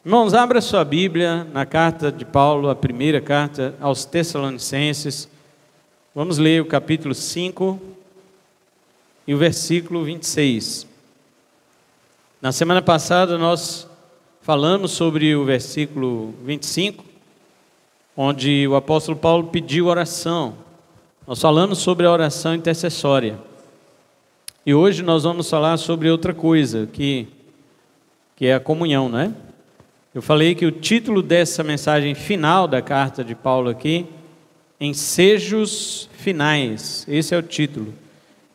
Irmãos, abra sua Bíblia na carta de Paulo, a primeira carta aos Tessalonicenses. Vamos ler o capítulo 5 e o versículo 26. Na semana passada nós falamos sobre o versículo 25, onde o apóstolo Paulo pediu oração. Nós falamos sobre a oração intercessória. E hoje nós vamos falar sobre outra coisa, que é a comunhão, não é? Eu falei que o título dessa mensagem final da carta de Paulo aqui, Ensejos Finais, esse é o título.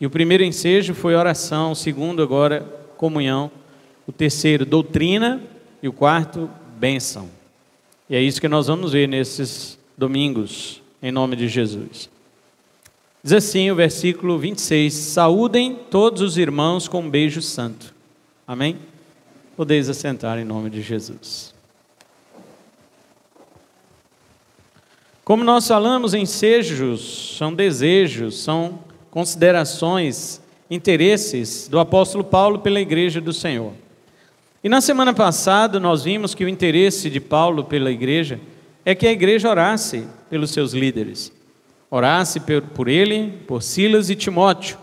E o primeiro ensejo foi oração, o segundo agora, comunhão, o terceiro, doutrina, e o quarto, bênção. E é isso que nós vamos ver nesses domingos, em nome de Jesus. Diz assim o versículo 26, saúdem todos os irmãos com um beijo santo. Amém? Podeis assentar em nome de Jesus. Como nós falamos, ensejos são desejos, são considerações, interesses do apóstolo Paulo pela igreja do Senhor. E na semana passada nós vimos que o interesse de Paulo pela igreja é que a igreja orasse pelos seus líderes. Orasse por ele, por Silas e Timóteo,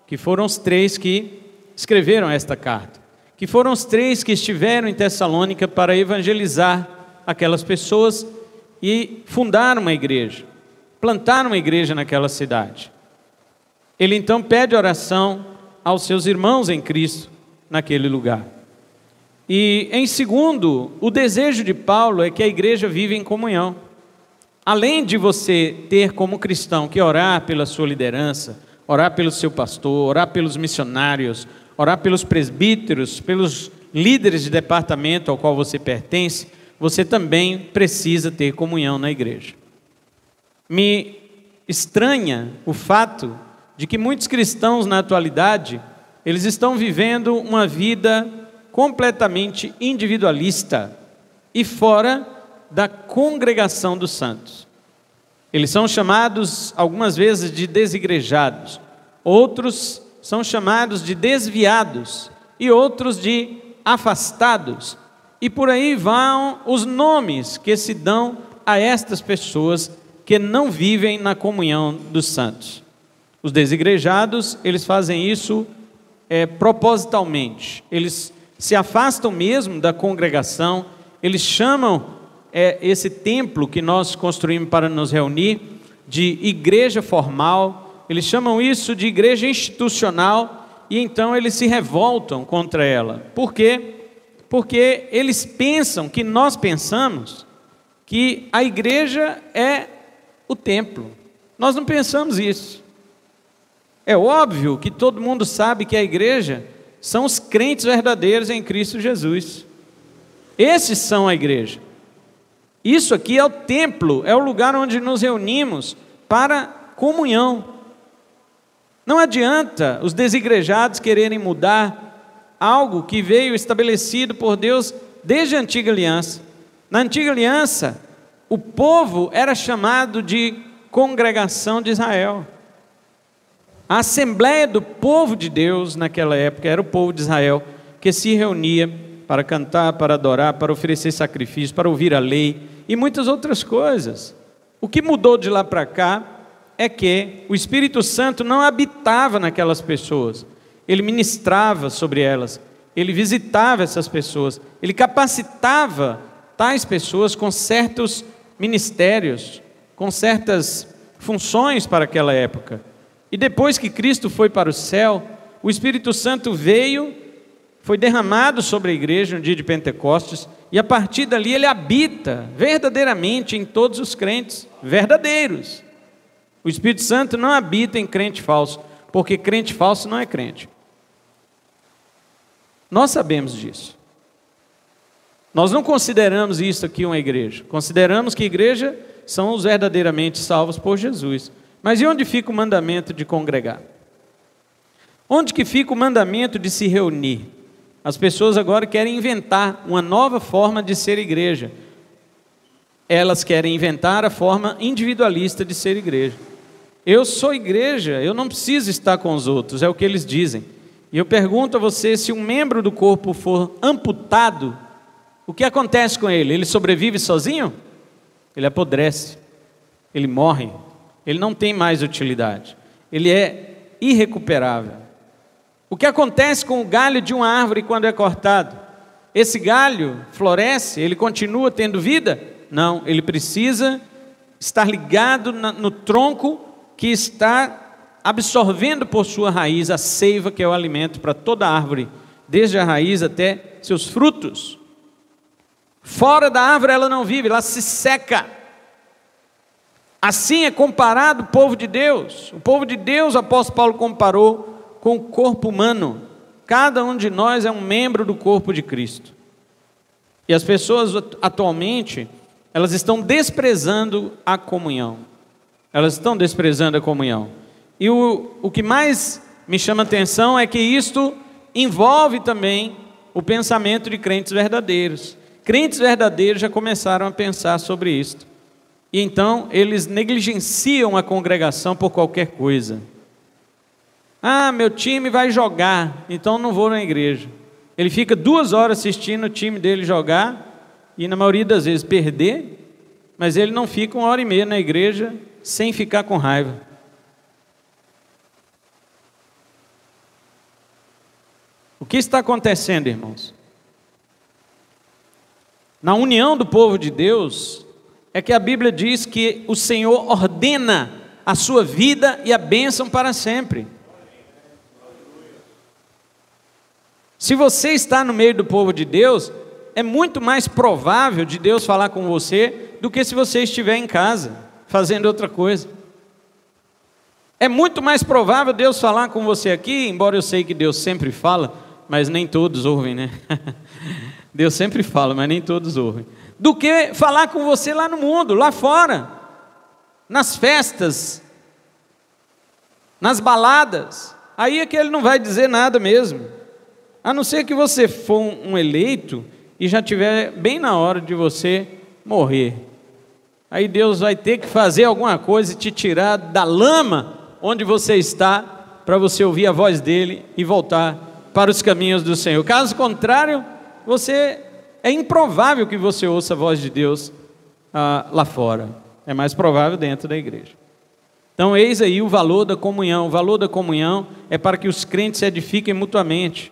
que foram os três que escreveram esta carta. Que foram os três que estiveram em Tessalônica para evangelizar aquelas pessoas e fundar uma igreja, plantar uma igreja naquela cidade. Ele então pede oração aos seus irmãos em Cristo naquele lugar. E em segundo, o desejo de Paulo é que a igreja viva em comunhão. Além de você ter como cristão que orar pela sua liderança, orar pelo seu pastor, orar pelos missionários, orar pelos presbíteros, pelos líderes de departamento ao qual você pertence, você também precisa ter comunhão na igreja. Me estranha o fato de que muitos cristãos na atualidade, eles estão vivendo uma vida completamente individualista e fora da congregação dos santos. Eles são chamados algumas vezes de desigrejados, outros são chamados de desviados e outros de afastados. E por aí vão os nomes que se dão a estas pessoas que não vivem na comunhão dos santos. Os desigrejados, eles fazem isso propositalmente. Eles se afastam mesmo da congregação, eles chamam esse templo que nós construímos para nos reunir de igreja formal. Eles chamam isso de igreja institucional e então eles se revoltam contra ela. Por quê? Porque eles pensam que nós pensamos que a igreja é o templo. Nós não pensamos isso. É óbvio que todo mundo sabe que a igreja são os crentes verdadeiros em Cristo Jesus. Esses são a igreja. Isso aqui é o templo, é o lugar onde nos reunimos para comunhão. Não adianta os desigrejados quererem mudar algo que veio estabelecido por Deus desde a antiga aliança. Na antiga aliança, o povo era chamado de congregação de Israel. A assembleia do povo de Deus naquela época era o povo de Israel que se reunia para cantar, para adorar, para oferecer sacrifício, para ouvir a lei e muitas outras coisas. O que mudou de lá para cá é que o Espírito Santo não habitava naquelas pessoas. Ele ministrava sobre elas, ele visitava essas pessoas, ele capacitava tais pessoas com certos ministérios, com certas funções para aquela época. E depois que Cristo foi para o céu, o Espírito Santo veio, foi derramado sobre a igreja no dia de Pentecostes, e a partir dali ele habita verdadeiramente em todos os crentes verdadeiros. O Espírito Santo não habita em crente falso, porque crente falso não é crente. Nós sabemos disso. Nós não consideramos isso aqui uma igreja. Consideramos que igreja são os verdadeiramente salvos por Jesus. Mas e onde fica o mandamento de congregar? Onde que fica o mandamento de se reunir? As pessoas agora querem inventar uma nova forma de ser igreja. Elas querem inventar a forma individualista de ser igreja. Eu sou igreja, eu não preciso estar com os outros, é o que eles dizem. E eu pergunto a você, se um membro do corpo for amputado, o que acontece com ele? Ele sobrevive sozinho? Ele apodrece, ele morre, ele não tem mais utilidade, ele é irrecuperável. O que acontece com o galho de uma árvore quando é cortado? Esse galho floresce, ele continua tendo vida? Não, ele precisa estar ligado no tronco que está absorvendo por sua raiz a seiva, que é o alimento para toda a árvore, desde a raiz até seus frutos. Fora da árvore ela não vive, ela se seca. Assim é comparado o povo de Deus. O povo de Deus, o apóstolo Paulo comparou com o corpo humano. Cada um de nós é um membro do corpo de Cristo. E as pessoas atualmente, elas estão desprezando a comunhão. Elas estão desprezando a comunhão. E o que mais me chama a atenção é que isto envolve também o pensamento de crentes verdadeiros. Crentes verdadeiros já começaram a pensar sobre isto. E então eles negligenciam a congregação por qualquer coisa. Ah, meu time vai jogar, então não vou na igreja. Ele fica 2 horas assistindo o time dele jogar, e na maioria das vezes perder, mas ele não fica 1h30 na igreja sem ficar com raiva. O que está acontecendo, irmãos? Na união do povo de Deus, é que a Bíblia diz que o Senhor ordena a sua vida e a bênção para sempre. Se você está no meio do povo de Deus, é muito mais provável de Deus falar com você do que se você estiver em casa, fazendo outra coisa. É muito mais provável Deus falar com você aqui, embora eu sei que Deus sempre fala, mas nem todos ouvem, né? Deus sempre fala, mas nem todos ouvem. Do que falar com você lá no mundo, lá fora, nas festas, nas baladas. Aí é que Ele não vai dizer nada mesmo, a não ser que você for um eleito e já estiver bem na hora de você morrer. Aí Deus vai ter que fazer alguma coisa e te tirar da lama onde você está, para você ouvir a voz dEle e voltar para os caminhos do Senhor. Caso contrário, é improvável que você ouça a voz de Deus lá fora. É mais provável dentro da igreja. Então eis aí o valor da comunhão. O valor da comunhão é para que os crentes se edifiquem mutuamente.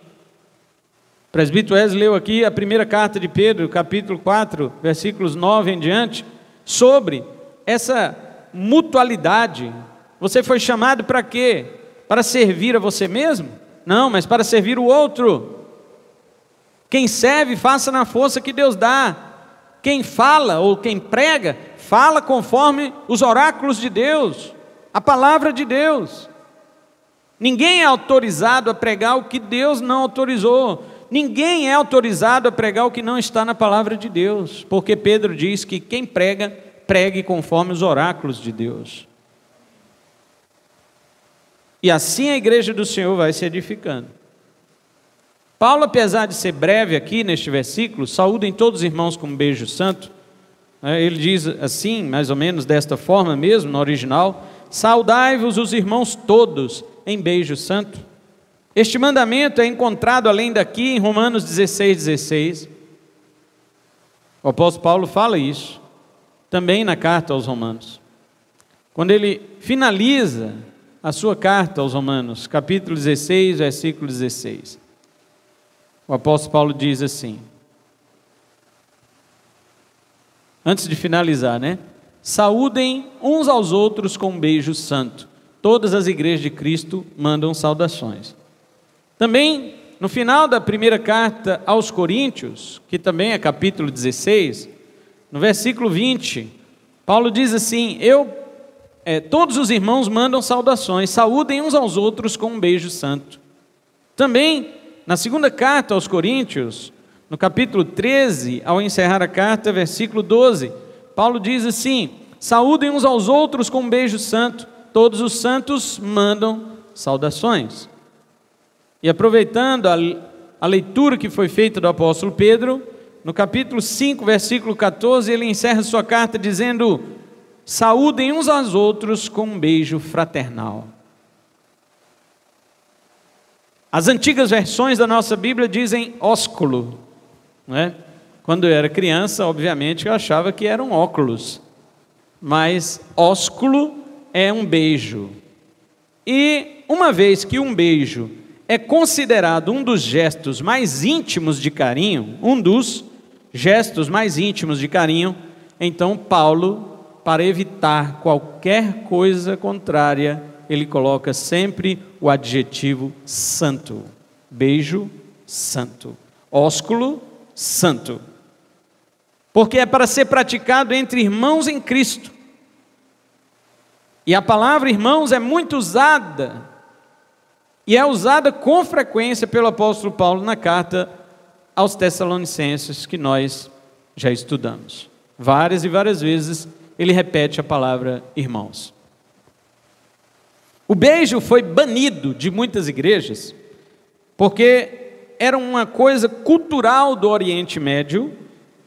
O presbítero Wesley leu aqui a primeira carta de Pedro, capítulo 4, versículos 9 em diante, sobre essa mutualidade. Você foi chamado para quê? Para servir a você mesmo? Não, mas para servir o outro. Quem serve, faça na força que Deus dá. Quem fala ou quem prega, fala conforme os oráculos de Deus, a palavra de Deus. Ninguém é autorizado a pregar o que Deus não autorizou. Ninguém é autorizado a pregar o que não está na palavra de Deus, porque Pedro diz que quem prega, pregue conforme os oráculos de Deus. E assim a igreja do Senhor vai se edificando. Paulo, apesar de ser breve aqui neste versículo, saúdem todos os irmãos com um beijo santo. Ele diz assim, mais ou menos desta forma mesmo, no original: saudai-vos os irmãos todos em beijo santo. Este mandamento é encontrado além daqui em Romanos 16:16. O apóstolo Paulo fala isso também na carta aos Romanos. Quando ele finaliza a sua carta aos Romanos, capítulo 16, versículo 16. O apóstolo Paulo diz assim, antes de finalizar, né? Saúdem uns aos outros com um beijo santo. Todas as igrejas de Cristo mandam saudações. Também, no final da primeira carta aos Coríntios, que também é capítulo 16, no versículo 20, Paulo diz assim: todos os irmãos mandam saudações, saúdem uns aos outros com um beijo santo. Também, na segunda carta aos Coríntios, no capítulo 13, ao encerrar a carta, versículo 12, Paulo diz assim: saúdem uns aos outros com um beijo santo, todos os santos mandam saudações. E aproveitando a leitura que foi feita do apóstolo Pedro, no capítulo 5, versículo 14, ele encerra sua carta dizendo: saúdem uns aos outros com um beijo fraternal. As antigas versões da nossa Bíblia dizem ósculo, não é? Quando eu era criança, obviamente, eu achava que eram óculos, mas ósculo é um beijo. E uma vez que um beijo é considerado um dos gestos mais íntimos de carinho, então Paulo, para evitar qualquer coisa contrária, ele coloca sempre o adjetivo santo. Beijo, santo. Ósculo, santo. Porque é para ser praticado entre irmãos em Cristo. E a palavra irmãos é muito usada, e é usada com frequência pelo apóstolo Paulo na carta aos Tessalonicenses, que nós já estudamos. Várias e várias vezes ele repete a palavra irmãos. O beijo foi banido de muitas igrejas, porque era uma coisa cultural do Oriente Médio,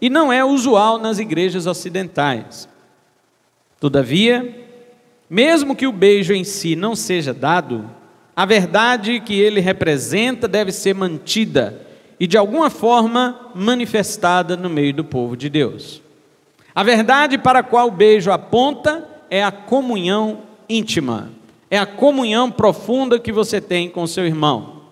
e não é usual nas igrejas ocidentais. Todavia, mesmo que o beijo em si não seja dado, a verdade que ele representa deve ser mantida e de alguma forma manifestada no meio do povo de Deus. A verdade para a qual o beijo aponta é a comunhão íntima, é a comunhão profunda que você tem com seu irmão.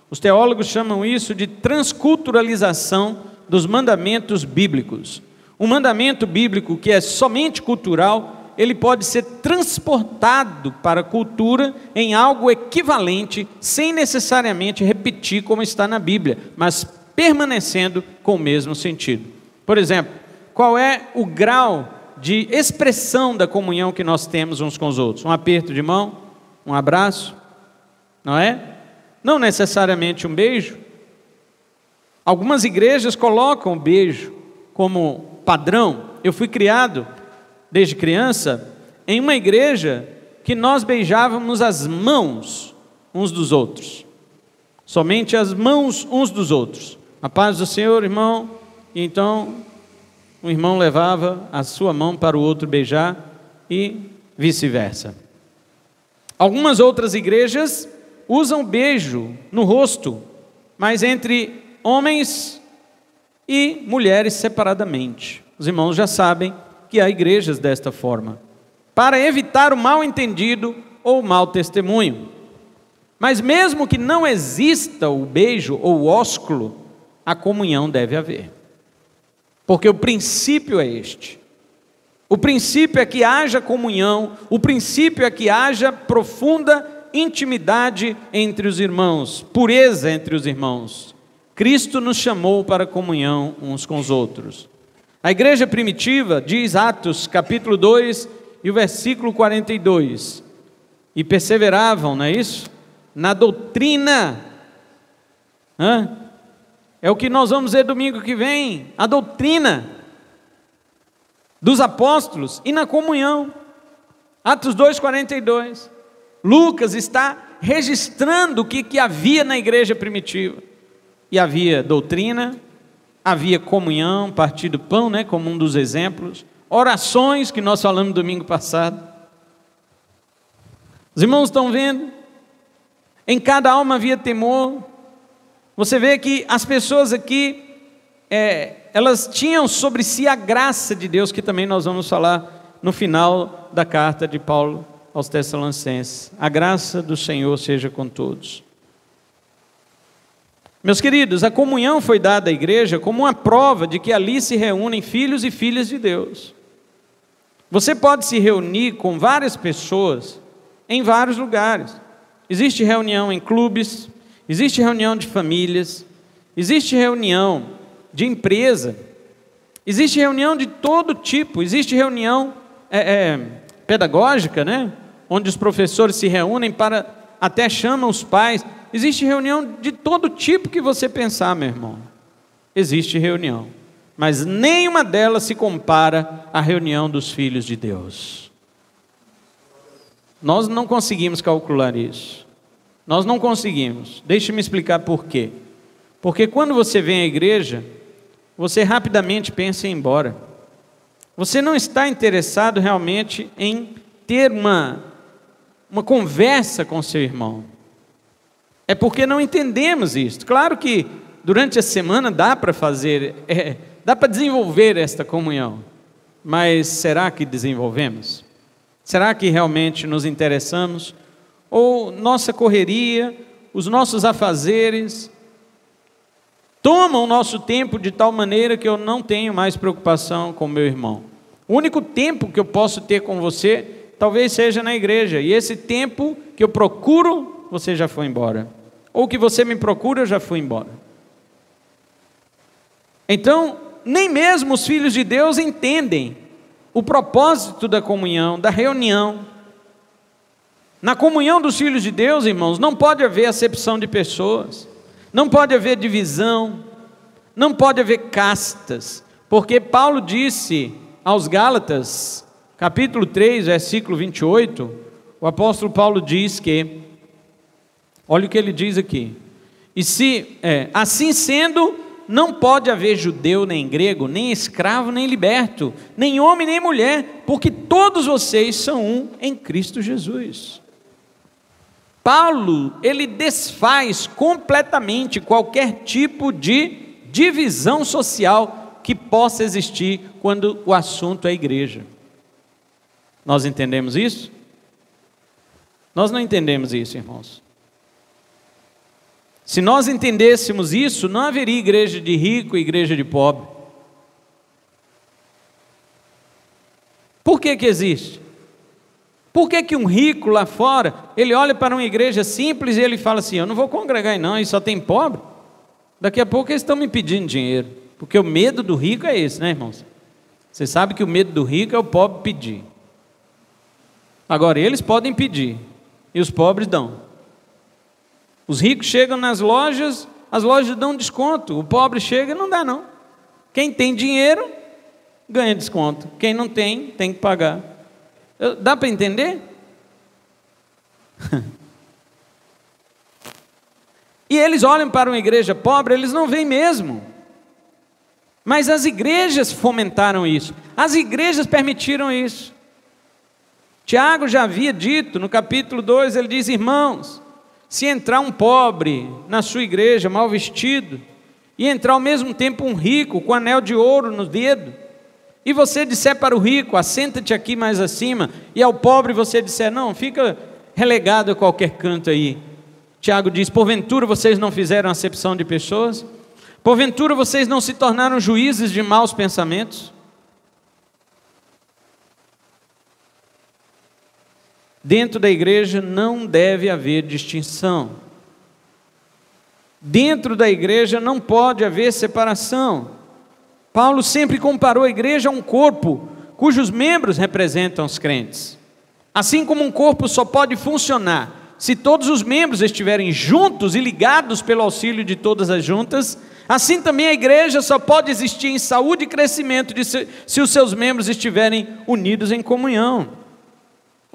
Os teólogos chamam isso de transculturalização dos mandamentos bíblicos. Um mandamento bíblico que é somente cultural, ele pode ser transportado para a cultura em algo equivalente, sem necessariamente repetir como está na Bíblia, mas permanecendo com o mesmo sentido. Por exemplo, qual é o grau de expressão da comunhão que nós temos uns com os outros? Um aperto de mão? Um abraço? Não é? Não necessariamente um beijo. Algumas igrejas colocam o beijo como padrão. Eu fui criado desde criança, em uma igreja que nós beijávamos as mãos uns dos outros, somente as mãos uns dos outros. A paz do Senhor, irmão. E então o irmão levava a sua mão para o outro beijar e vice-versa. Algumas outras igrejas usam beijo no rosto, mas entre homens e mulheres separadamente. Os irmãos já sabem que há igrejas desta forma, para evitar o mal-entendido ou o mau testemunho. Mas mesmo que não exista o beijo ou o ósculo, a comunhão deve haver. Porque o princípio é este. O princípio é que haja comunhão, o princípio é que haja profunda intimidade entre os irmãos, pureza entre os irmãos. Cristo nos chamou para a comunhão uns com os outros. A igreja primitiva, diz Atos capítulo 2 e o versículo 42, e perseveravam, não é isso? Na doutrina. É o que nós vamos ver domingo que vem, a doutrina dos apóstolos e na comunhão. Atos 2:42. Lucas está registrando o que havia na igreja primitiva. E havia doutrina, havia comunhão, partir do pão, né, como um dos exemplos, orações que nós falamos domingo passado. Os irmãos estão vendo? Em cada alma havia temor. Você vê que as pessoas aqui, elas tinham sobre si a graça de Deus, que também nós vamos falar no final da carta de Paulo aos Tessalonicenses. A graça do Senhor seja com todos. Meus queridos, a comunhão foi dada à igreja como uma prova de que ali se reúnem filhos e filhas de Deus. Você pode se reunir com várias pessoas em vários lugares. Existe reunião em clubes, existe reunião de famílias, existe reunião de empresa, existe reunião de todo tipo, existe reunião pedagógica, né? Onde os professores se reúnem para, até chamam os pais. Existe reunião de todo tipo que você pensar, meu irmão. Existe reunião, mas nenhuma delas se compara à reunião dos filhos de Deus. Nós não conseguimos calcular isso. Nós não conseguimos. Deixe-me explicar por quê. Porque quando você vem à igreja, você rapidamente pensa em ir embora. Você não está interessado realmente em ter uma conversa com seu irmão. É porque não entendemos isso. Claro que durante a semana dá para fazer dá para desenvolver esta comunhão, mas será que desenvolvemos? Será que realmente nos interessamos? Ou nossa correria, os nossos afazeres, tomam o nosso tempo de tal maneira que eu não tenho mais preocupação com meu irmão? O único tempo que eu posso ter com você, talvez seja na igreja, e esse tempo que eu procuro, você já foi embora. Ou que você me procura, eu já fui embora. Então, nem mesmo os filhos de Deus entendem o propósito da comunhão, da reunião. Na comunhão dos filhos de Deus, irmãos, não pode haver acepção de pessoas, não pode haver divisão, não pode haver castas, porque Paulo disse aos Gálatas, capítulo 3, versículo 28, o apóstolo Paulo diz que, olha o que ele diz aqui, assim sendo, não pode haver judeu nem grego, nem escravo nem liberto, nem homem nem mulher, porque todos vocês são um em Cristo Jesus. Paulo, ele desfaz completamente qualquer tipo de divisão social que possa existir quando o assunto é igreja. Nós entendemos isso? Nós não entendemos isso, irmãos. Se nós entendêssemos isso, não haveria igreja de rico e igreja de pobre. Por que que existe? Por que que um rico lá fora, ele olha para uma igreja simples e ele fala assim, eu não vou congregar aí não, aí só tem pobre. Daqui a pouco eles estão me pedindo dinheiro, porque o medo do rico é esse, né, irmãos? Você sabe que o medo do rico é o pobre pedir. Agora, eles podem pedir, e os pobres dão. Os ricos chegam nas lojas, as lojas dão desconto, o pobre chega e não dá não. Quem tem dinheiro, ganha desconto, quem não tem, tem que pagar. Dá para entender? E eles olham para uma igreja pobre, eles não veem mesmo. Mas as igrejas fomentaram isso, as igrejas permitiram isso. Tiago já havia dito, no capítulo 2, ele diz, irmãos, se entrar um pobre na sua igreja, mal vestido, e entrar ao mesmo tempo um rico, com anel de ouro no dedo, e você disser para o rico, assenta-te aqui mais acima, e ao pobre você disser, não, fica relegado a qualquer canto aí. Tiago diz, porventura vocês não fizeram acepção de pessoas? Porventura vocês não se tornaram juízes de maus pensamentos? Dentro da igreja não deve haver distinção. Dentro da igreja não pode haver separação. Paulo sempre comparou a igreja a um corpo, cujos membros representam os crentes. Assim como um corpo só pode funcionar se todos os membros estiverem juntos e ligados pelo auxílio de todas as juntas, assim também a igreja só pode existir em saúde e crescimento se os seus membros estiverem unidos em comunhão.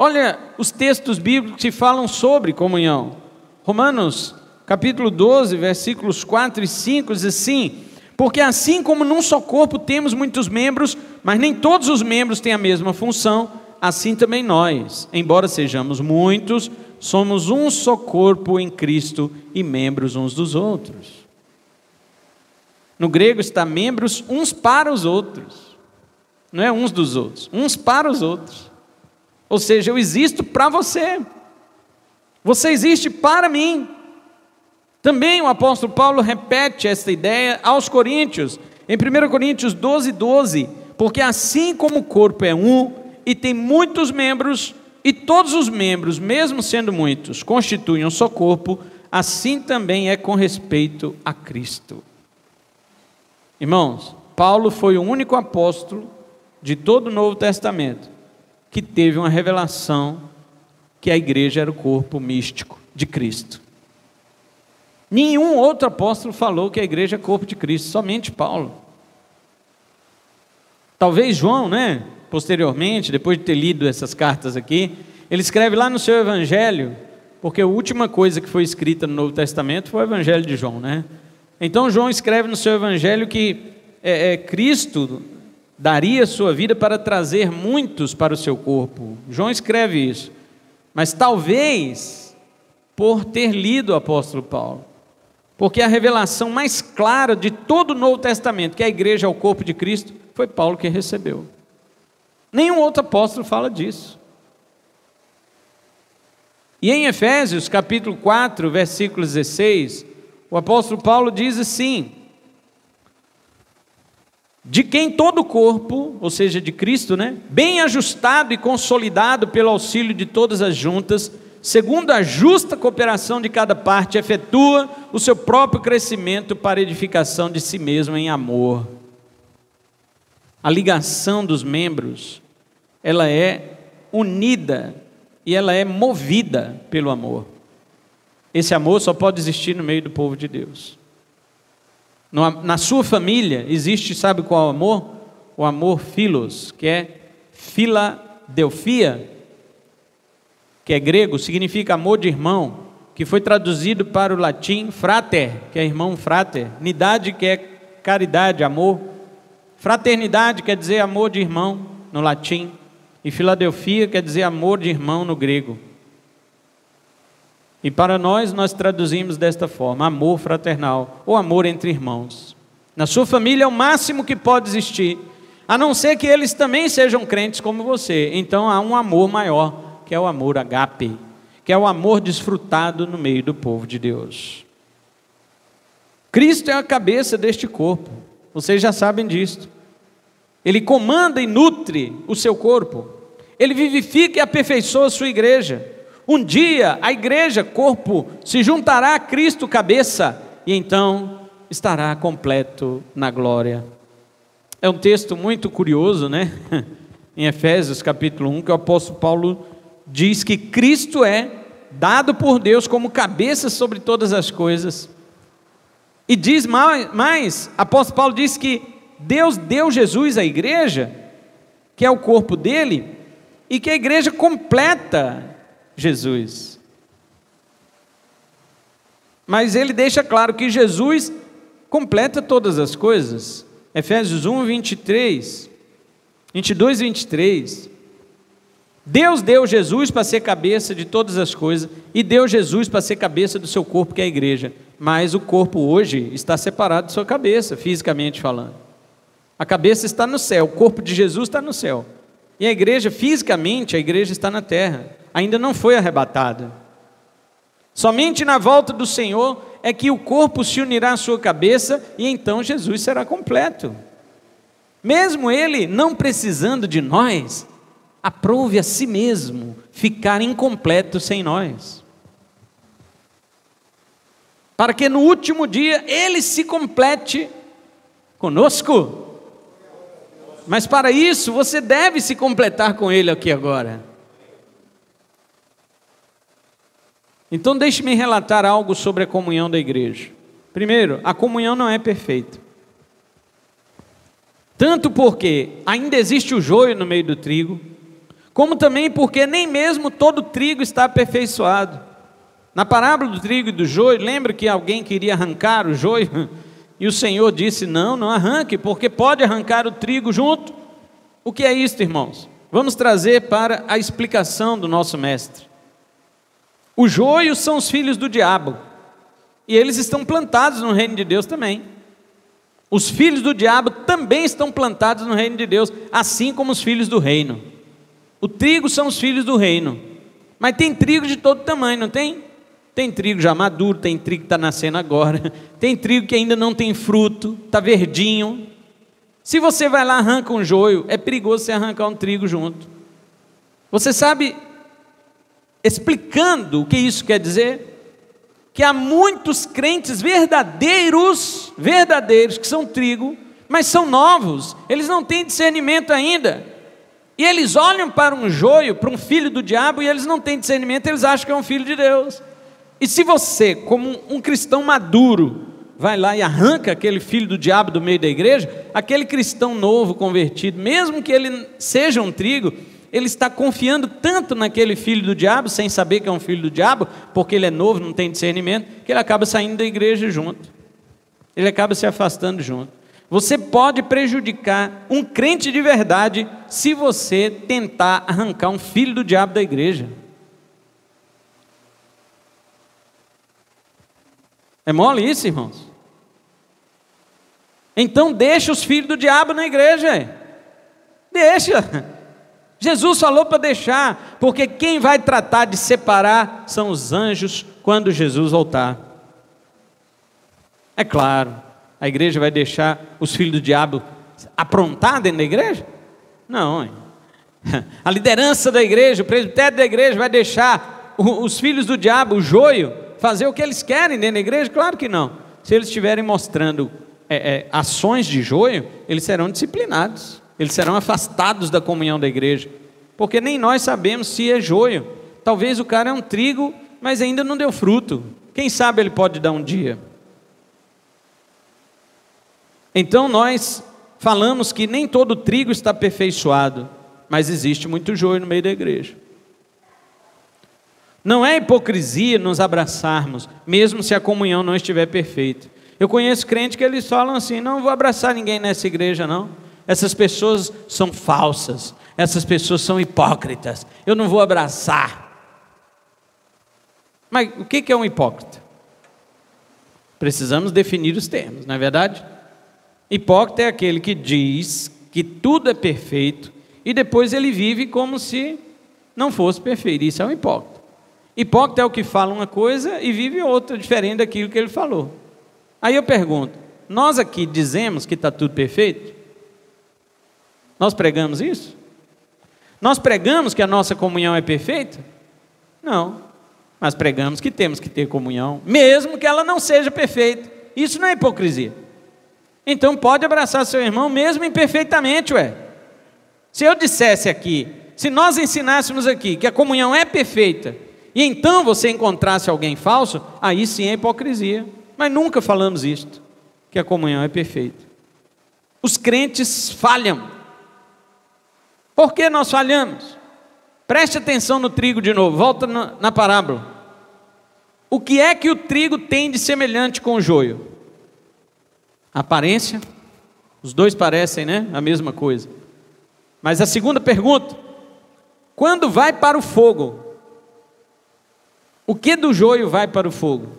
Olha os textos bíblicos que falam sobre comunhão. Romanos, capítulo 12, versículos 4 e 5, diz assim, porque assim como num só corpo temos muitos membros, mas nem todos os membros têm a mesma função, assim também nós, embora sejamos muitos, somos um só corpo em Cristo e membros uns dos outros. No grego está membros uns para os outros, não é uns dos outros, uns para os outros. Ou seja, eu existo para você, você existe para mim. Também o apóstolo Paulo repete esta ideia aos coríntios, em 1 Coríntios 12, 12, porque assim como o corpo é um e tem muitos membros, e todos os membros, mesmo sendo muitos, constituem um só corpo, assim também é com respeito a Cristo. Irmãos, Paulo foi o único apóstolo de todo o Novo Testamento que teve uma revelação que a igreja era o corpo místico de Cristo. Nenhum outro apóstolo falou que a igreja é corpo de Cristo, somente Paulo. Talvez João, né? Posteriormente, depois de ter lido essas cartas aqui, ele escreve lá no seu evangelho, porque a última coisa que foi escrita no Novo Testamento foi o evangelho de João, né? Então João escreve no seu evangelho que Cristo daria sua vida para trazer muitos para o seu corpo. João escreve isso, mas talvez por ter lido o apóstolo Paulo, Porque a revelação mais clara de todo o Novo Testamento, que a igreja é o corpo de Cristo, foi Paulo que recebeu. Nenhum outro apóstolo fala disso. E em Efésios, capítulo 4, versículo 16, o apóstolo Paulo diz assim: de quem todo o corpo, ou seja, de Cristo, bem ajustado e consolidado pelo auxílio de todas as juntas, segundo a justa cooperação de cada parte, efetua o seu próprio crescimento para edificação de si mesmo em amor. A ligação dos membros, ela é unida e ela é movida pelo amor. Esse amor só pode existir no meio do povo de Deus. Na sua família existe, sabe qual amor? O amor philos, que é Filadelfia, que é grego, significa amor de irmão, que foi traduzido para o latim frater, que é irmão frater, nidade, que é caridade, amor, fraternidade quer dizer amor de irmão no latim, e Filadelfia quer dizer amor de irmão no grego. E para nós traduzimos desta forma: amor fraternal, ou amor entre irmãos. Na sua família é o máximo que pode existir, a não ser que eles também sejam crentes como você. Então há um amor maior, que é o amor agape, que é o amor desfrutado no meio do povo de Deus. Cristo é a cabeça deste corpo, vocês já sabem disso. Ele comanda e nutre o seu corpo, ele vivifica e aperfeiçoa a sua igreja. Um dia a igreja, corpo, se juntará a Cristo, cabeça, e então estará completo na glória. É um texto muito curioso, em Efésios capítulo 1, que o apóstolo Paulo diz que Cristo é dado por Deus como cabeça sobre todas as coisas. E diz mais, apóstolo Paulo diz que Deus deu Jesus à igreja, que é o corpo dele, e que a igreja completa Jesus. Mas ele deixa claro que Jesus completa todas as coisas. Efésios 1, 22 e 23. Deus deu Jesus para ser cabeça de todas as coisas, e deu Jesus para ser cabeça do seu corpo, que é a igreja. Mas o corpo hoje está separado de sua cabeça, fisicamente falando. A cabeça está no céu, o corpo de Jesus está no céu. E a igreja, fisicamente, a igreja está na terra, ainda não foi arrebatada. Somente na volta do Senhor é que o corpo se unirá à sua cabeça, e então Jesus será completo. Mesmo Ele não precisando de nós, aprove a si mesmo ficar incompleto sem nós, para que no último dia Ele se complete conosco. Mas para isso você deve se completar com Ele aqui agora. Então deixe-me relatar algo sobre a comunhão da igreja. Primeiro, a comunhão não é perfeita. Tanto porque ainda existe o joio no meio do trigo, como também porque nem mesmo todo trigo está aperfeiçoado. Na parábola do trigo e do joio, lembra que alguém queria arrancar o joio? E o Senhor disse: não arranque, porque pode arrancar o trigo junto. O que é isso, irmãos? Vamos trazer para a explicação do nosso mestre. Os joios são os filhos do diabo, e eles estão plantados no reino de Deus também. Os filhos do diabo também estão plantados no reino de Deus, assim como os filhos do reino. O trigo são os filhos do reino, mas tem trigo de todo tamanho, não tem? Tem trigo já maduro, tem trigo que está nascendo agora, tem trigo que ainda não tem fruto, está verdinho. Se você vai lá e arranca um joio, é perigoso você arrancar um trigo junto. Você sabe, explicando o que isso quer dizer, que há muitos crentes verdadeiros, que são trigo, mas são novos, eles não têm discernimento ainda, e eles olham para um joio, para um filho do diabo, e eles não têm discernimento, eles acham que é um filho de Deus. E se você, como um cristão maduro, vai lá e arranca aquele filho do diabo do meio da igreja, aquele cristão novo, convertido, mesmo que ele seja um trigo, ele está confiando tanto naquele filho do diabo, sem saber que é um filho do diabo, porque ele é novo, não tem discernimento, que ele acaba saindo da igreja junto, ele acaba se afastando junto. Você pode prejudicar um crente de verdade, se você tentar arrancar um filho do diabo da igreja. É mole isso, irmãos? Então deixa os filhos do diabo na igreja. Deixa. Jesus falou para deixar, porque quem vai tratar de separar são os anjos quando Jesus voltar. É claro, a igreja vai deixar os filhos do diabo aprontar dentro da igreja? Não, hein? A liderança da igreja, o presbitério da igreja vai deixar os filhos do diabo, o joio, fazer o que eles querem dentro da igreja? Claro que não. Se eles estiverem mostrando ações de joio, eles serão disciplinados, eles serão afastados da comunhão da igreja, porque nem nós sabemos se é joio. Talvez o cara é um trigo, mas ainda não deu fruto. Quem sabe ele pode dar um dia. Então nós falamos que nem todo trigo está aperfeiçoado, mas existe muito joio no meio da igreja. Não é hipocrisia nos abraçarmos, mesmo se a comunhão não estiver perfeita. Eu conheço crentes que eles falam assim: não vou abraçar ninguém nessa igreja não, essas pessoas são falsas, essas pessoas são hipócritas, eu não vou abraçar. Mas o que é um hipócrita? Precisamos definir os termos, não é verdade? Hipócrita é aquele que diz que tudo é perfeito e depois ele vive como se não fosse perfeito. Isso é um hipócrita. Hipócrita é o que fala uma coisa e vive outra, diferente daquilo que ele falou. Aí eu pergunto: nós aqui dizemos que está tudo perfeito? Nós pregamos isso? Nós pregamos que a nossa comunhão é perfeita? Não, mas pregamos que temos que ter comunhão, mesmo que ela não seja perfeita. Isso não é hipocrisia. Então pode abraçar seu irmão mesmo imperfeitamente, Se eu dissesse aqui, se nós ensinássemos aqui que a comunhão é perfeita, e então você encontrasse alguém falso, aí sim é hipocrisia. Mas nunca falamos isto, que a comunhão é perfeita. Os crentes falham. Por que nós falhamos? Preste atenção no trigo de novo, volta na parábola. O que é que o trigo tem de semelhante com o joio? Aparência. Os dois parecem, né? A mesma coisa. Mas a segunda pergunta: quando vai para o fogo, o que do joio vai para o fogo?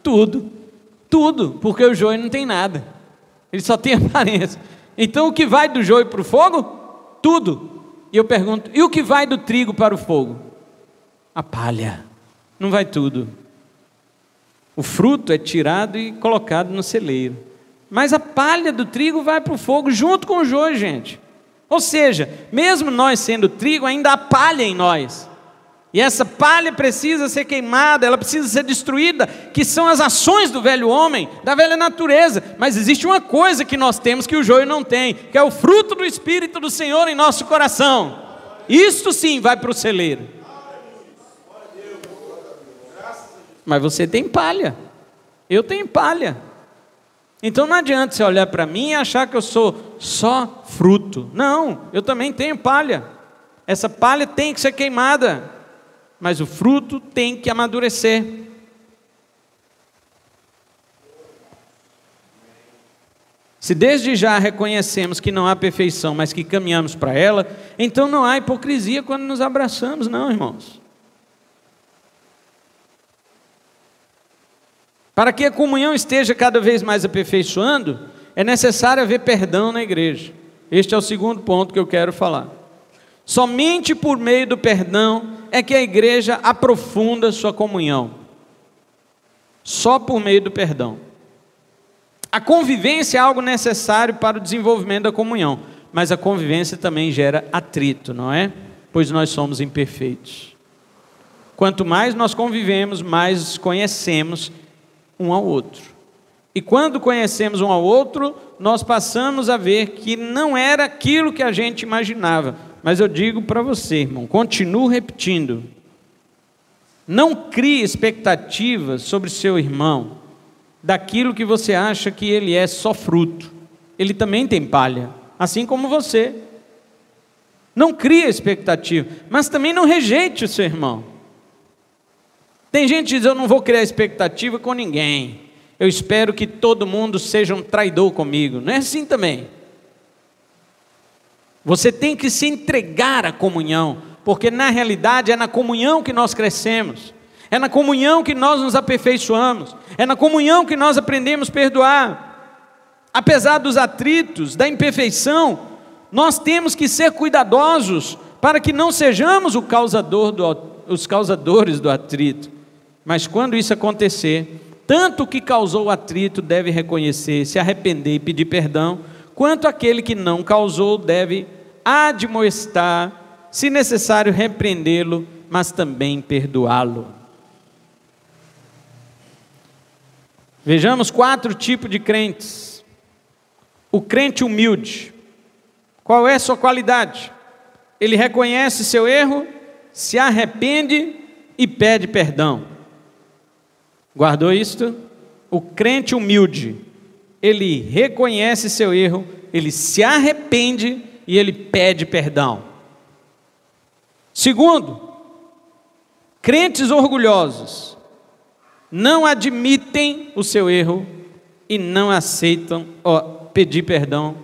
Tudo, porque o joio não tem nada, ele só tem aparência. Então o que vai do joio para o fogo? Tudo. E eu pergunto: e o que vai do trigo para o fogo? A palha. Não vai tudo. O fruto é tirado e colocado no celeiro, mas a palha do trigo vai para o fogo junto com o joio, gente. Ou seja, mesmo nós sendo trigo, ainda há palha em nós. E essa palha precisa ser queimada, ela precisa ser destruída, que são as ações do velho homem, da velha natureza. Mas existe uma coisa que nós temos que o joio não tem, que é o fruto do Espírito do Senhor em nosso coração. Isto sim vai para o celeiro. Mas você tem palha, eu tenho palha. Então não adianta você olhar para mim e achar que eu sou só fruto. Não, eu também tenho palha. Essa palha tem que ser queimada, mas o fruto tem que amadurecer. Se desde já reconhecemos que não há perfeição, mas que caminhamos para ela, então não há hipocrisia quando nos abraçamos, não, irmãos. Para que a comunhão esteja cada vez mais aperfeiçoando, é necessário haver perdão na igreja. Este é o segundo ponto que eu quero falar. Somente por meio do perdão é que a igreja aprofunda sua comunhão. Só por meio do perdão. A convivência é algo necessário para o desenvolvimento da comunhão, mas a convivência também gera atrito, não é? Pois nós somos imperfeitos. Quanto mais nós convivemos, mais conhecemos um ao outro. E quando conhecemos um ao outro, nós passamos a ver que não era aquilo que a gente imaginava. Mas eu digo para você, irmão, continuo repetindo: não crie expectativas sobre seu irmão, daquilo que você acha que ele é só fruto. Ele também tem palha, assim como você. Não crie expectativa, mas também não rejeite o seu irmão. Tem gente que diz: eu não vou criar expectativa com ninguém, eu espero que todo mundo seja um traidor comigo. Não é assim também. Você tem que se entregar à comunhão, porque na realidade é na comunhão que nós crescemos, É na comunhão que nós nos aperfeiçoamos. É na comunhão que nós aprendemos a perdoar. Apesar dos atritos, da imperfeição, nós temos que ser cuidadosos para que não sejamos os causadores do atrito. Mas quando isso acontecer, tanto o que causou o atrito deve reconhecer, se arrepender e pedir perdão, quanto aquele que não causou deve admoestar, se necessário repreendê-lo, mas também perdoá-lo. Vejamos 4 tipos de crentes. O crente humilde, qual é a sua qualidade? Ele reconhece seu erro, se arrepende e pede perdão. Guardou isto? O crente humilde, ele reconhece seu erro, ele se arrepende e ele pede perdão. Segundo, crentes orgulhosos não admitem o seu erro e não aceitam pedir perdão,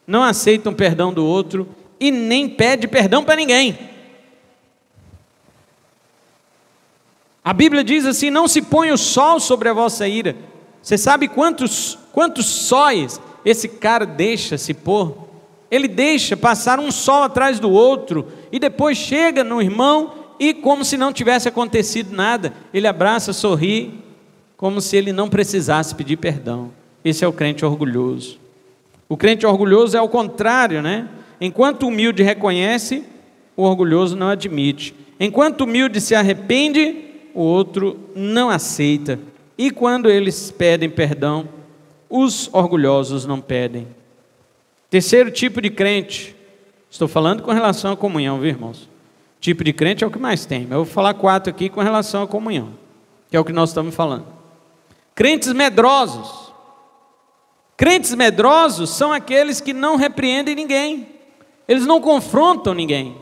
não aceitam perdão do outro e nem pede perdão para ninguém. A Bíblia diz assim: não se põe o sol sobre a vossa ira. Você sabe quantos sóis esse cara deixa se pôr? Ele deixa passar um sol atrás do outro e depois chega no irmão e, como se não tivesse acontecido nada, ele abraça, sorri, como se ele não precisasse pedir perdão. Esse é o crente orgulhoso. O crente orgulhoso é o contrário, né? Enquanto o humilde reconhece, o orgulhoso não admite. Enquanto o humilde se arrepende, o outro não aceita. E quando eles pedem perdão, os orgulhosos não pedem. Terceiro tipo de crente, estou falando com relação à comunhão, viu, irmãos? Tipo de crente é o que mais tem, mas eu vou falar 4 aqui com relação à comunhão, que é o que nós estamos falando. Crentes medrosos. Crentes medrosos são aqueles que não repreendem ninguém, eles não confrontam ninguém.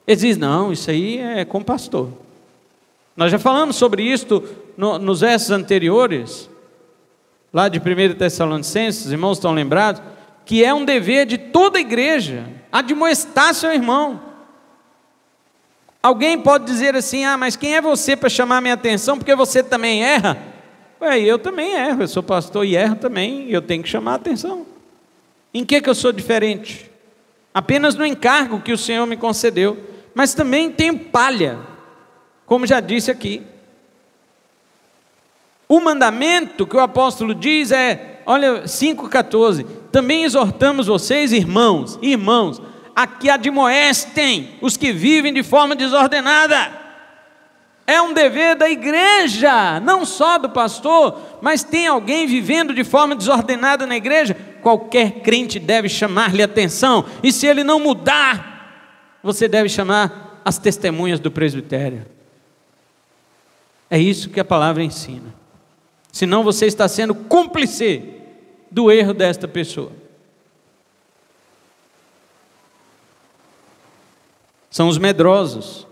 Eles dizem: não, isso aí é com o pastor. Nós já falamos sobre isso nos versos anteriores, lá de 1 Tessalonicenses, os irmãos estão lembrados, que é um dever de toda a igreja, admoestar seu irmão. Alguém pode dizer assim: ah, mas quem é você para chamar minha atenção, porque você também erra? Ué, eu também erro, eu sou pastor e erro também, eu tenho que chamar a atenção. Em que eu sou diferente? Apenas no encargo que o Senhor me concedeu, mas também tenho palha, como já disse aqui. O mandamento que o apóstolo diz é, olha, 5,14: também exortamos vocês, irmãos, a que admoestem os que vivem de forma desordenada. É um dever da igreja, não só do pastor, mas tem alguém vivendo de forma desordenada na igreja, qualquer crente deve chamar-lhe atenção, e se ele não mudar, você deve chamar as testemunhas do presbitério. É isso que a palavra ensina. Senão você está sendo cúmplice do erro desta pessoa. São os medrosos,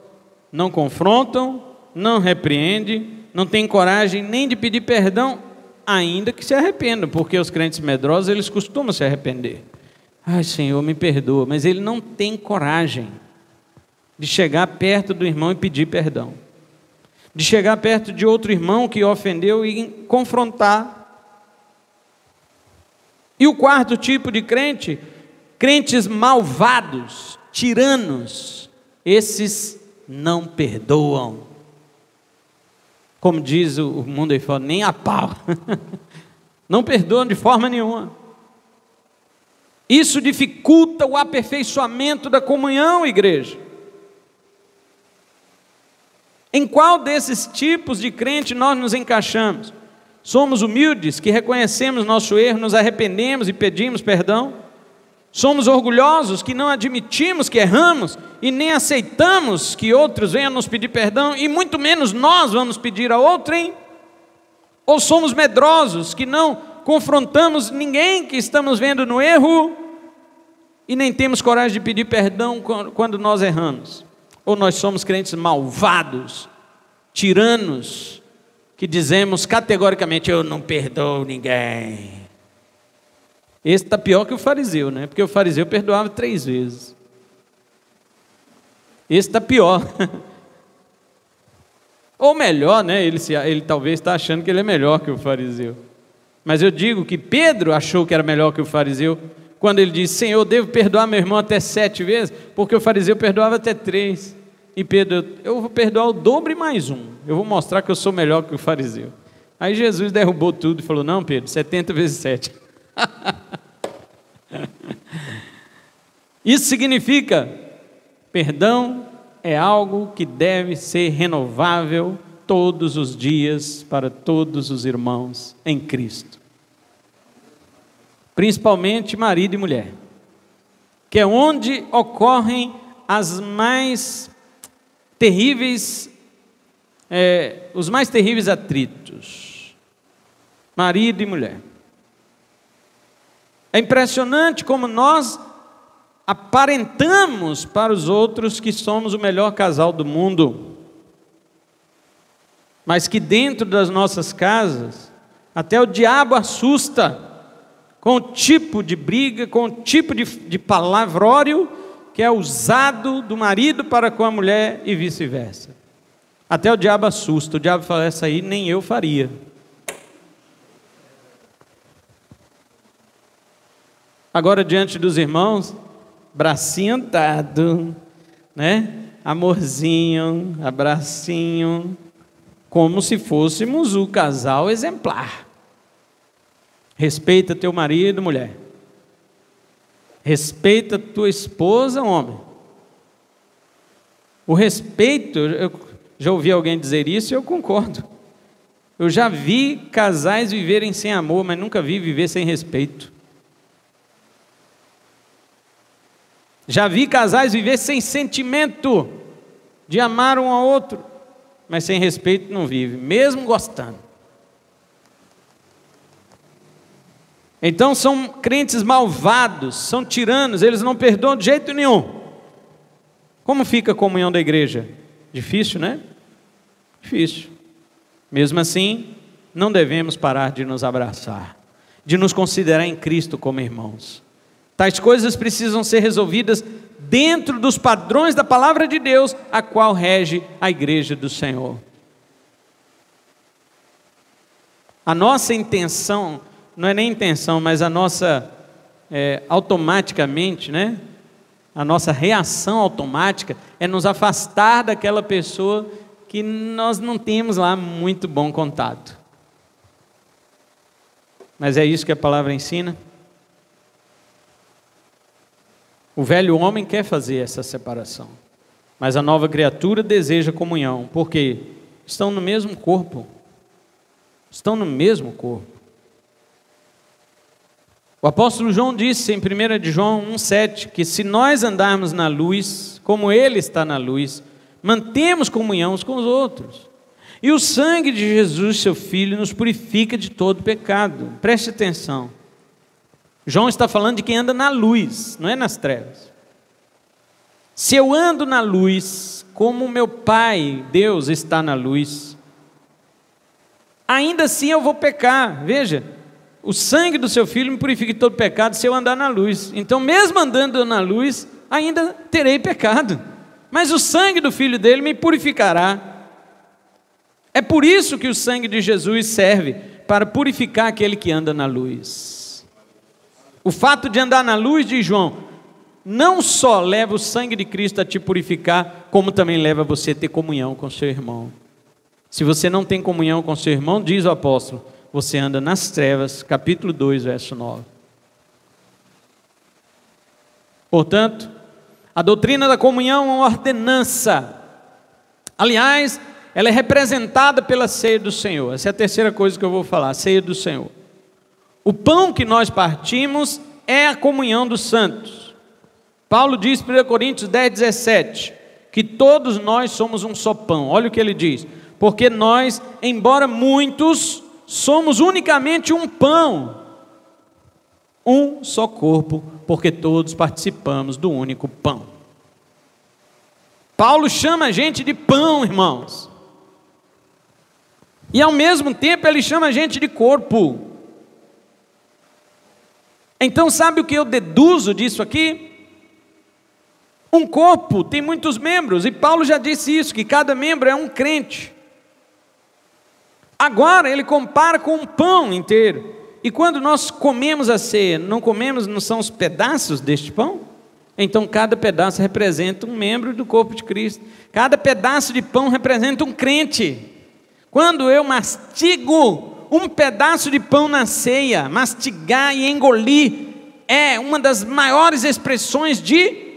não confrontam, não repreendem, não têm coragem nem de pedir perdão, ainda que se arrependam, porque os crentes medrosos, eles costumam se arrepender. Ai, Senhor, me perdoa, mas ele não tem coragem de chegar perto do irmão e pedir perdão, de chegar perto de outro irmão que o ofendeu e confrontar. E o quarto tipo de crente, crentes malvados, tiranos, esses não perdoam. Como diz o mundo aí fora, nem a pau. Não perdoam de forma nenhuma. Isso dificulta o aperfeiçoamento da comunhão, igreja. Em qual desses tipos de crente nós nos encaixamos? Somos humildes, que reconhecemos nosso erro, nos arrependemos e pedimos perdão? Somos orgulhosos, que não admitimos que erramos e nem aceitamos que outros venham nos pedir perdão, e muito menos nós vamos pedir a outrem? Ou somos medrosos, que não confrontamos ninguém que estamos vendo no erro e nem temos coragem de pedir perdão quando nós erramos? Ou nós somos crentes malvados, tiranos, que dizemos categoricamente: eu não perdoo ninguém? Esse está pior que o fariseu, né? Porque o fariseu perdoava 3 vezes. Esse está pior. Ou melhor, né? Ele talvez está achando que ele é melhor que o fariseu. Mas eu digo que Pedro achou que era melhor que o fariseu, quando ele disse: Senhor, eu devo perdoar meu irmão até 7 vezes, porque o fariseu perdoava até 3. E Pedro: eu vou perdoar o dobro e mais 1. Eu vou mostrar que eu sou melhor que o fariseu. Aí Jesus derrubou tudo e falou: não, Pedro, 70 vezes 7. Isso significa: perdão é algo que deve ser renovável todos os dias para todos os irmãos em Cristo, principalmente marido e mulher, que é onde ocorrem as mais terríveis, os mais terríveis atritos, marido e mulher. É impressionante como nós aparentamos para os outros que somos o melhor casal do mundo, mas que dentro das nossas casas, até o diabo assusta com o tipo de briga, com o tipo de palavrório que é usado do marido para com a mulher e vice-versa. Até o diabo assusta, o diabo fala: essa aí nem eu faria. Agora, diante dos irmãos, bracinho dado, né? Amorzinho, abracinho, como se fôssemos o casal exemplar. Respeita teu marido, mulher. Respeita tua esposa, homem. O respeito, eu já ouvi alguém dizer isso e eu concordo. Eu já vi casais viverem sem amor, mas nunca vi viver sem respeito. Já vi casais viver sem sentimento de amar um ao outro, mas sem respeito não vive, mesmo gostando. Então são crentes malvados, são tiranos, eles não perdoam de jeito nenhum. Como fica a comunhão da igreja? Difícil, né? Difícil. Mesmo assim, não devemos parar de nos abraçar, de nos considerar em Cristo como irmãos. Tais coisas precisam ser resolvidas dentro dos padrões da palavra de Deus, a qual rege a igreja do Senhor. A nossa intenção, não é nem intenção, mas a nossa, automaticamente, né? A nossa reação automática é nos afastar daquela pessoa que nós não temos lá muito bom contato. Mas é isso que a palavra ensina. O velho homem quer fazer essa separação, mas a nova criatura deseja comunhão, porque estão no mesmo corpo. Estão no mesmo corpo. O apóstolo João disse em 1 de João 1,7 que se nós andarmos na luz, como Ele está na luz, mantemos comunhão uns com os outros. E o sangue de Jesus, seu Filho, nos purifica de todo pecado. Preste atenção. João está falando de quem anda na luz, não é nas trevas. Se eu ando na luz, como meu Pai, Deus, está na luz, ainda assim eu vou pecar. Veja, o sangue do seu Filho me purifica de todo pecado se eu andar na luz. Então, mesmo andando na luz, ainda terei pecado. Mas o sangue do Filho dele me purificará. É por isso que o sangue de Jesus serve para purificar aquele que anda na luz. O fato de andar na luz, diz João, não só leva o sangue de Cristo a te purificar, como também leva você a ter comunhão com seu irmão. Se você não tem comunhão com seu irmão, diz o apóstolo, você anda nas trevas, capítulo 2, verso 9. Portanto, a doutrina da comunhão é uma ordenança. Aliás, ela é representada pela ceia do Senhor. Essa é a terceira coisa que eu vou falar, a ceia do Senhor. O pão que nós partimos é a comunhão dos santos. Paulo diz em 1 Coríntios 10:17 que todos nós somos um só pão. Olha o que ele diz: porque nós, embora muitos, somos unicamente um pão, um só corpo, porque todos participamos do único pão. Paulo chama a gente de pão, irmãos, e ao mesmo tempo ele chama a gente de corpo. Então sabe o que eu deduzo disso aqui? Um corpo tem muitos membros, e Paulo já disse isso, que cada membro é um crente. Agora ele compara com um pão inteiro. E quando nós comemos a ceia, não são os pedaços deste pão? Então cada pedaço representa um membro do corpo de Cristo. Cada pedaço de pão representa um crente. Quando eu mastigo um pedaço de pão na ceia, mastigar e engolir é uma das maiores expressões de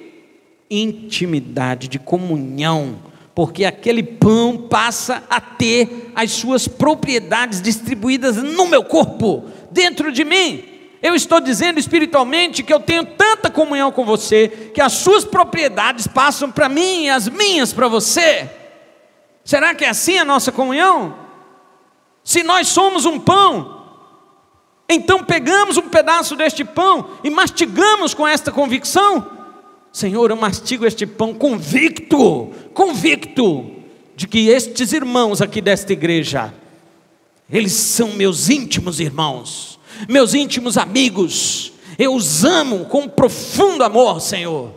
intimidade, de comunhão, porque aquele pão passa a ter as suas propriedades distribuídas no meu corpo, dentro de mim. Eu estou dizendo espiritualmente que eu tenho tanta comunhão com você, que as suas propriedades passam para mim e as minhas para você. Será que é assim a nossa comunhão? Se nós somos um pão, então pegamos um pedaço deste pão e mastigamos com esta convicção: Senhor, eu mastigo este pão convicto de que estes irmãos aqui desta igreja, eles são meus íntimos irmãos, meus íntimos amigos. Eu os amo com profundo amor, Senhor.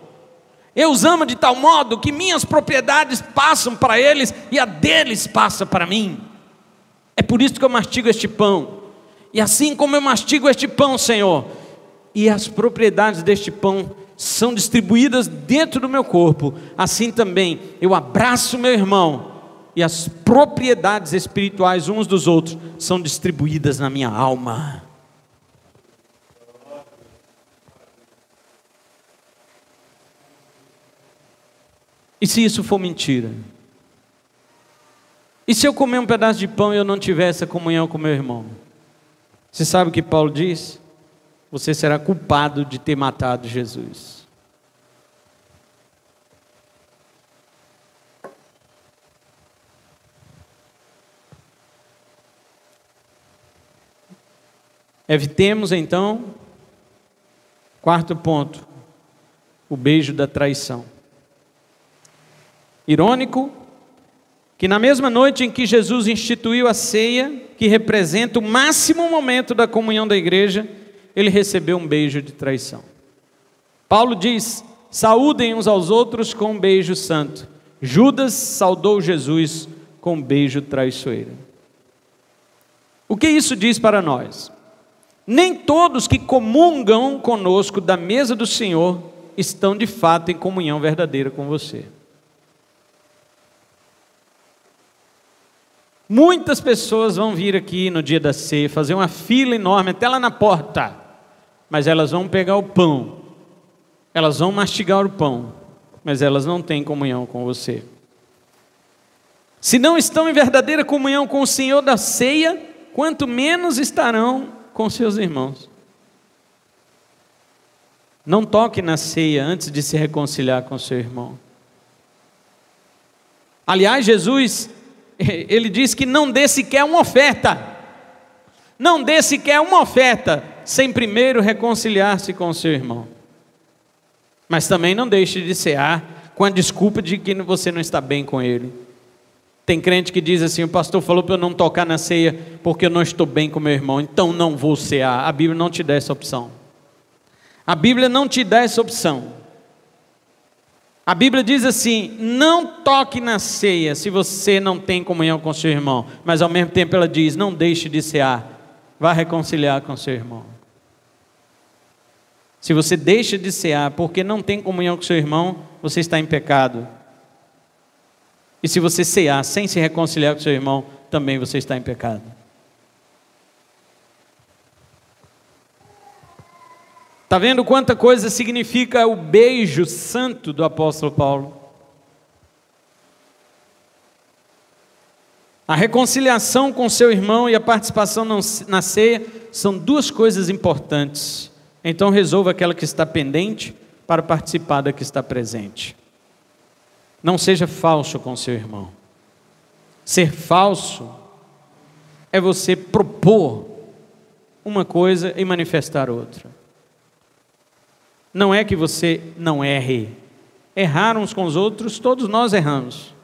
Eu os amo de tal modo que minhas propriedades passam para eles e a deles passa para mim. É por isso que eu mastigo este pão. E assim como eu mastigo este pão, Senhor, e as propriedades deste pão são distribuídas dentro do meu corpo, assim também eu abraço meu irmão, e as propriedades espirituais uns dos outros são distribuídas na minha alma. E se isso for mentira? E se eu comer um pedaço de pão e eu não tiver essa comunhão com meu irmão? Você sabe o que Paulo diz? Você será culpado de ter matado Jesus. Evitemos então, quarto ponto, o beijo da traição. Irônico que na mesma noite em que Jesus instituiu a ceia, que representa o máximo momento da comunhão da igreja, ele recebeu um beijo de traição. Paulo diz: saúdem uns aos outros com um beijo santo. Judas saudou Jesus com um beijo traiçoeiro. O que isso diz para nós? Nem todos que comungam conosco da mesa do Senhor estão de fato em comunhão verdadeira com você. Muitas pessoas vão vir aqui no dia da ceia, fazer uma fila enorme até lá na porta, mas elas vão pegar o pão, elas vão mastigar o pão, mas elas não têm comunhão com você. Se não estão em verdadeira comunhão com o Senhor da ceia, quanto menos estarão com seus irmãos. Não toque na ceia antes de se reconciliar com seu irmão. Aliás, Jesus, ele diz que não dê sequer uma oferta. Não dê sequer uma oferta sem primeiro reconciliar-se com o seu irmão. Mas também não deixe de cear com a desculpa de que você não está bem com ele. Tem crente que diz assim: o pastor falou para eu não tocar na ceia porque eu não estou bem com meu irmão, então não vou cear. A Bíblia não te dá essa opção. A Bíblia não te dá essa opção. A Bíblia diz assim: não toque na ceia se você não tem comunhão com seu irmão. Mas ao mesmo tempo ela diz: não deixe de cear, vá reconciliar com seu irmão. Se você deixa de cear porque não tem comunhão com seu irmão, você está em pecado. E se você cear sem se reconciliar com seu irmão, também você está em pecado. Está vendo quanta coisa significa o beijo santo do apóstolo Paulo? A reconciliação com seu irmão e a participação na ceia são duas coisas importantes. Então resolva aquela que está pendente para participar da que está presente. Não seja falso com seu irmão. Ser falso é você propor uma coisa e manifestar outra. Não é que você não erre. Errar uns com os outros, todos nós erramos.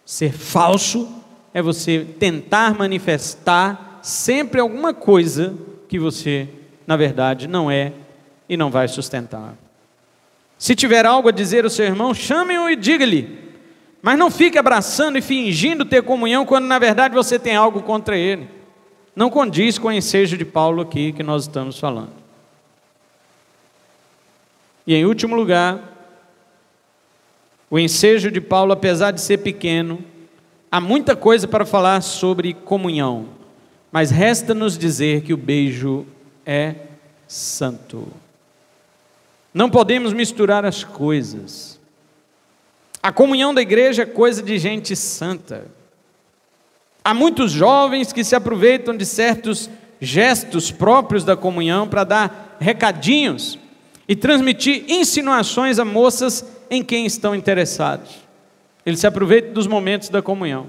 Ser falso é você tentar manifestar sempre alguma coisa que você, na verdade, não é e não vai sustentar. Se tiver algo a dizer ao seu irmão, chame-o e diga-lhe. Mas não fique abraçando e fingindo ter comunhão quando na verdade você tem algo contra ele. Não condiz com o ensejo de Paulo aqui que nós estamos falando. E em último lugar, o ensejo de Paulo, apesar de ser pequeno, há muita coisa para falar sobre comunhão, mas resta-nos dizer que o beijo é santo. Não podemos misturar as coisas. A comunhão da igreja é coisa de gente santa. Há muitos jovens que se aproveitam de certos gestos próprios da comunhão para dar recadinhos e transmitir insinuações a moças em quem estão interessados. Eles se aproveitam dos momentos da comunhão.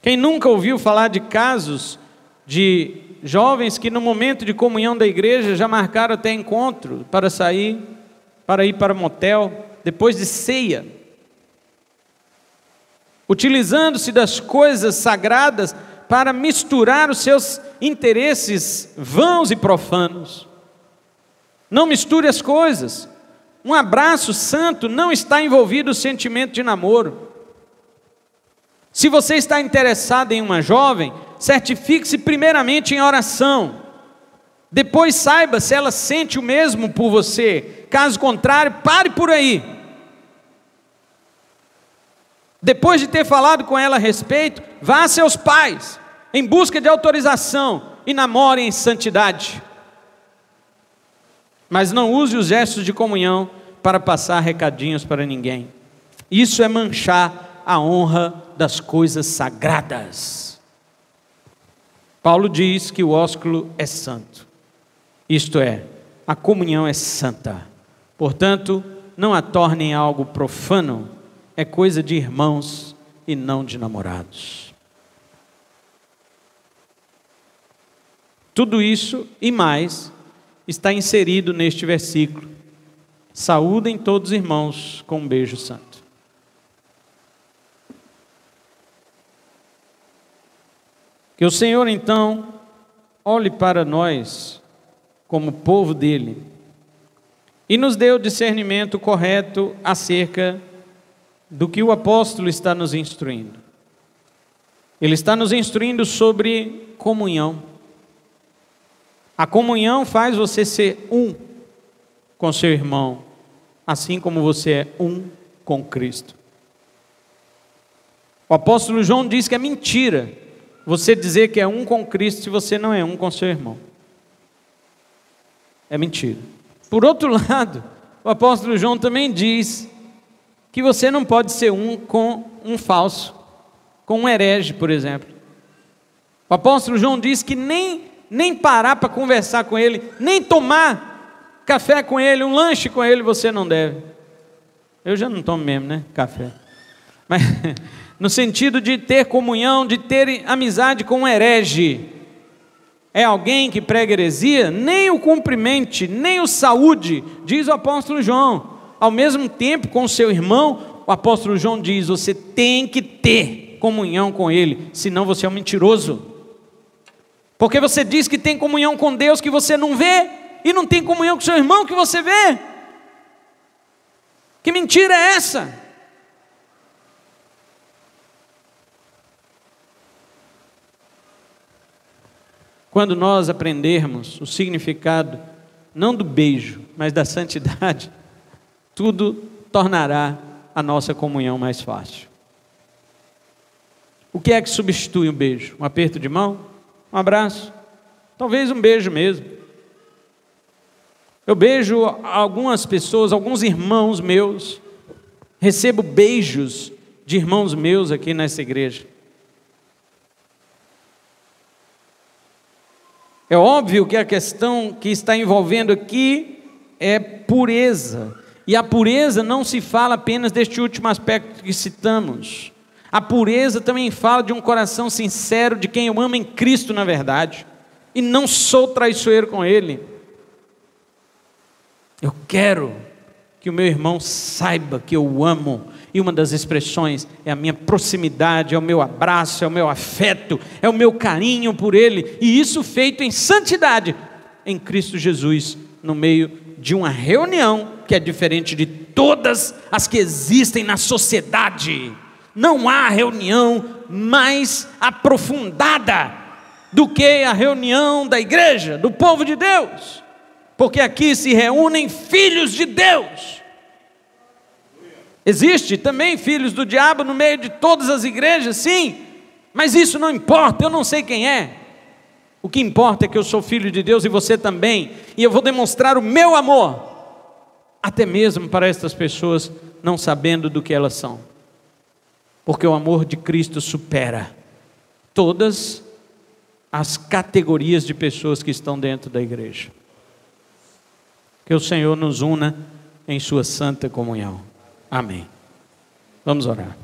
Quem nunca ouviu falar de casos de jovens que no momento de comunhão da igreja já marcaram até encontro para sair, para ir para motel, depois de ceia, utilizando-se das coisas sagradas para misturar os seus interesses vãos e profanos. Não misture as coisas. Um abraço santo não está envolvido o sentimento de namoro. Se você está interessado em uma jovem, certifique-se primeiramente em oração. Depois saiba se ela sente o mesmo por você. Caso contrário, pare por aí. Depois de ter falado com ela a respeito, vá a seus pais, em busca de autorização, e namore em santidade. Mas não use os gestos de comunhão para passar recadinhos para ninguém. Isso é manchar a honra das coisas sagradas. Paulo diz que o ósculo é santo. Isto é, a comunhão é santa. Portanto, não a tornem algo profano. É coisa de irmãos e não de namorados. Tudo isso e mais está inserido neste versículo. Saúdem todos os irmãos com um beijo santo. Que o Senhor então olhe para nós como povo dele e nos dê o discernimento correto acerca do que o apóstolo está nos instruindo. Ele está nos instruindo sobre comunhão. A comunhão faz você ser um com seu irmão, assim como você é um com Cristo. O apóstolo João diz que é mentira você dizer que é um com Cristo se você não é um com seu irmão. É mentira. Por outro lado, o apóstolo João também diz que você não pode ser um com um falso, com um herege, por exemplo. O apóstolo João diz que nem parar para conversar com ele, nem tomar café com ele, um lanche com ele, você não deve. Eu já não tomo mesmo, né? Café. Mas no sentido de ter comunhão, de ter amizade com um herege. É alguém que prega heresia? Nem o cumprimente, nem o saúde, diz o apóstolo João. Ao mesmo tempo, com o seu irmão, o apóstolo João diz, você tem que ter comunhão com ele, senão você é um mentiroso. Porque você diz que tem comunhão com Deus que você não vê, e não tem comunhão com seu irmão que você vê. Que mentira é essa? Quando nós aprendermos o significado, não do beijo, mas da santidade, tudo tornará a nossa comunhão mais fácil. O que é que substitui um beijo? Um aperto de mão? Um abraço? Talvez um beijo mesmo. Eu beijo algumas pessoas, alguns irmãos meus, recebo beijos de irmãos meus aqui nessa igreja. É óbvio que a questão que está envolvendo aqui é pureza. E a pureza não se fala apenas deste último aspecto que citamos. A pureza também fala de um coração sincero de quem eu amo em Cristo na verdade. E não sou traiçoeiro com Ele. Eu quero que o meu irmão saiba que eu o amo. E uma das expressões é a minha proximidade, é o meu abraço, é o meu afeto, é o meu carinho por ele. E isso feito em santidade, em Cristo Jesus, no meio de uma reunião que é diferente de todas as que existem na sociedade. Não há reunião mais aprofundada do que a reunião da igreja, do povo de Deus, porque aqui se reúnem filhos de Deus. Existe também filhos do diabo no meio de todas as igrejas, sim, mas isso não importa, eu não sei quem é. O que importa é que eu sou filho de Deus e você também, e eu vou demonstrar o meu amor, até mesmo para estas pessoas não sabendo do que elas são, porque o amor de Cristo supera todas as categorias de pessoas que estão dentro da igreja. Que o Senhor nos una em sua santa comunhão. Amém. Vamos orar.